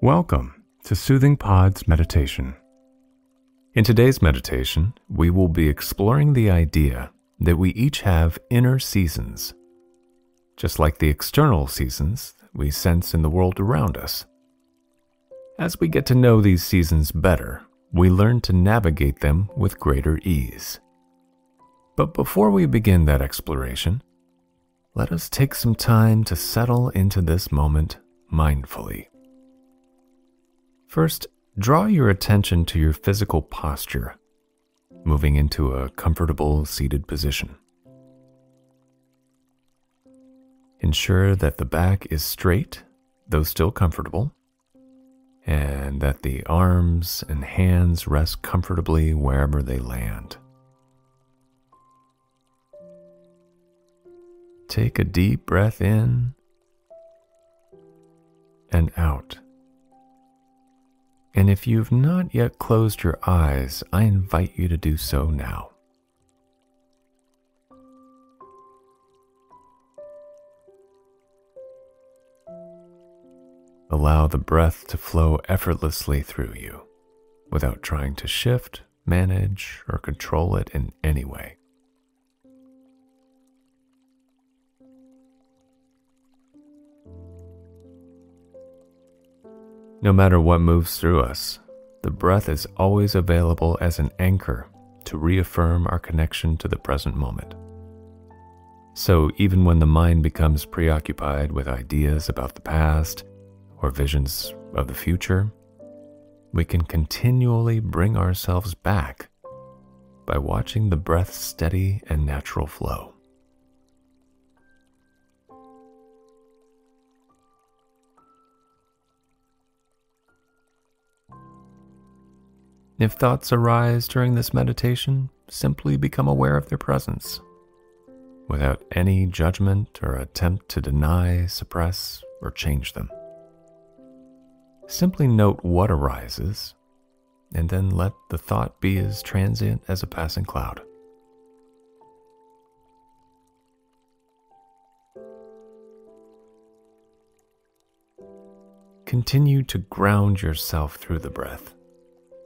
Welcome to Soothing Pod's meditation. In today's meditation, we will be exploring the idea that we each have inner seasons, just like the external seasons we sense in the world around us. As we get to know these seasons better, we learn to navigate them with greater ease. But before we begin that exploration, let us take some time to settle into this moment mindfully. First, draw your attention to your physical posture, moving into a comfortable seated position. Ensure that the back is straight, though still comfortable, and that the arms and hands rest comfortably wherever they land. Take a deep breath in and out. And if you've not yet closed your eyes, I invite you to do so now. Allow the breath to flow effortlessly through you, without trying to shift, manage, or control it in any way. No matter what moves through us, the breath is always available as an anchor to reaffirm our connection to the present moment. So even when the mind becomes preoccupied with ideas about the past or visions of the future, we can continually bring ourselves back by watching the breath's steady and natural flow. If thoughts arise during this meditation, simply become aware of their presence, without any judgment or attempt to deny, suppress, or change them. Simply note what arises, and then let the thought be as transient as a passing cloud. Continue to ground yourself through the breath,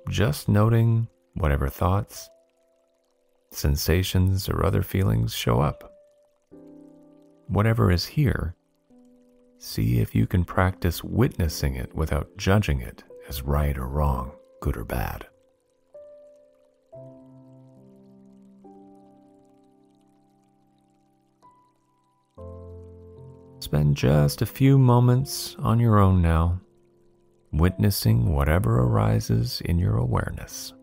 just noting whatever thoughts, sensations, or other feelings show up. Whatever is here, see if you can practice witnessing it without judging it as right or wrong, good or bad. Spend just a few moments on your own now, witnessing whatever arises in your awareness.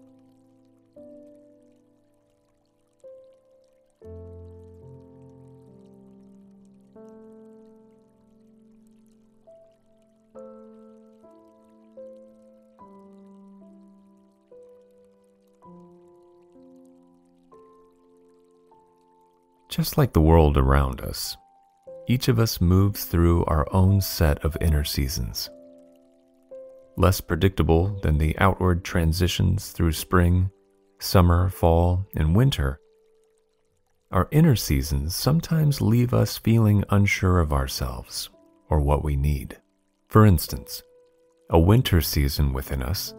Just like the world around us, each of us moves through our own set of inner seasons. Less predictable than the outward transitions through spring, summer, fall, and winter, our inner seasons sometimes leave us feeling unsure of ourselves or what we need. For instance, a winter season within us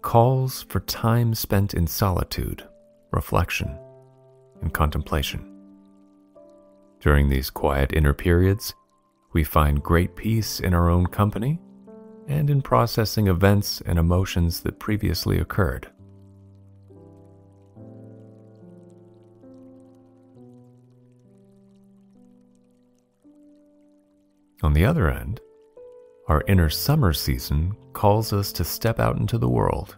calls for time spent in solitude, reflection, and contemplation. During these quiet inner periods, we find great peace in our own company and in processing events and emotions that previously occurred. On the other end, our inner summer season calls us to step out into the world,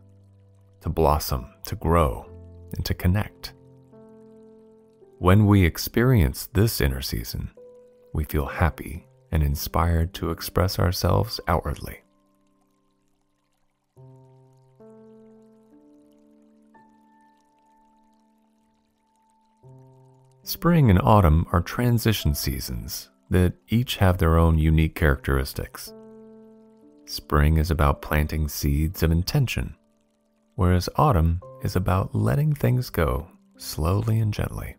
to blossom, to grow, and to connect. When we experience this inner season, we feel happy and inspired to express ourselves outwardly. Spring and autumn are transition seasons that each have their own unique characteristics. Spring is about planting seeds of intention, whereas autumn is about letting things go slowly and gently.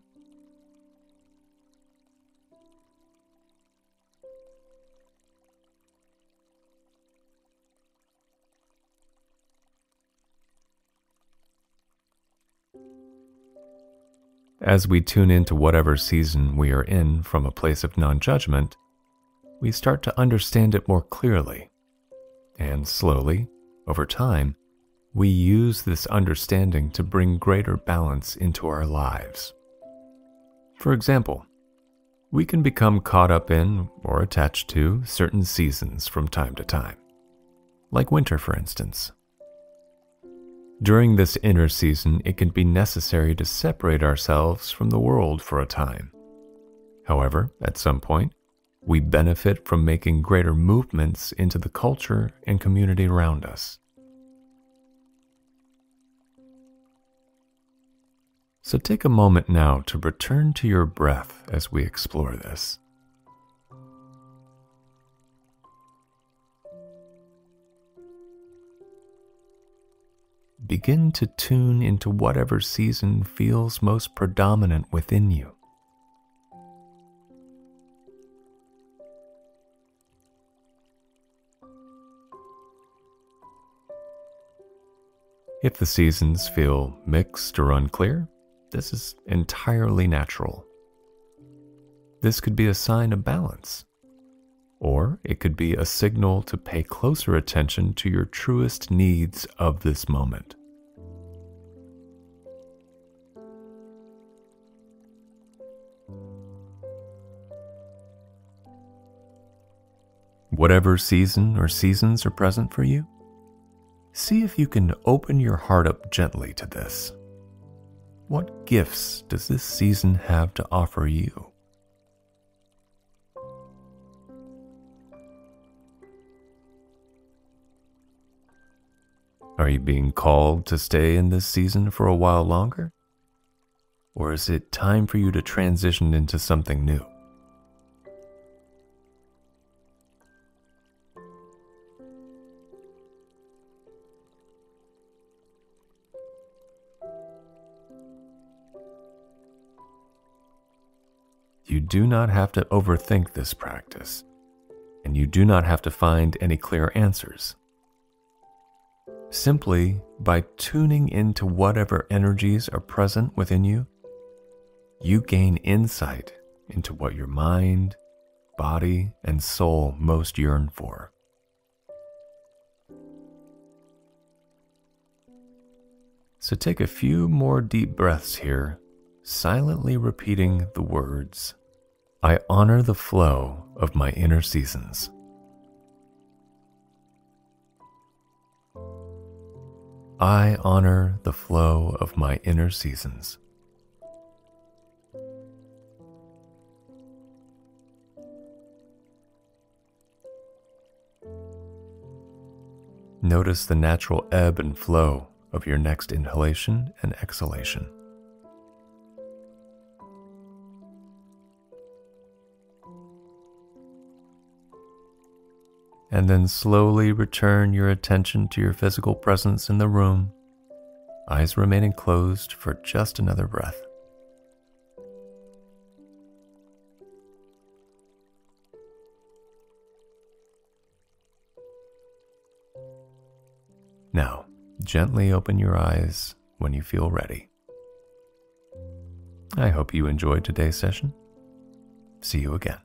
As we tune into whatever season we are in from a place of non-judgment, we start to understand it more clearly. And slowly, over time, we use this understanding to bring greater balance into our lives. For example, we can become caught up in or attached to certain seasons from time to time, like winter, for instance. During this inner season, it can be necessary to separate ourselves from the world for a time. However, at some point, we benefit from making greater movements into the culture and community around us. So take a moment now to return to your breath as we explore this. Begin to tune into whatever season feels most predominant within you. If the seasons feel mixed or unclear, this is entirely natural. This could be a sign of balance, or it could be a signal to pay closer attention to your truest needs of this moment. Whatever season or seasons are present for you, see if you can open your heart up gently to this. What gifts does this season have to offer you? Are you being called to stay in this season for a while longer? Or is it time for you to transition into something new? You do not have to overthink this practice, and you do not have to find any clear answers. Simply by tuning into whatever energies are present within you, you gain insight into what your mind, body, and soul most yearn for. So take a few more deep breaths here, silently repeating the words, "I honor the flow of my inner seasons." I honor the flow of my inner seasons. Notice the natural ebb and flow of your next inhalation and exhalation. And then slowly return your attention to your physical presence in the room, eyes remaining closed for just another breath. Now, gently open your eyes when you feel ready. I hope you enjoyed today's session. See you again.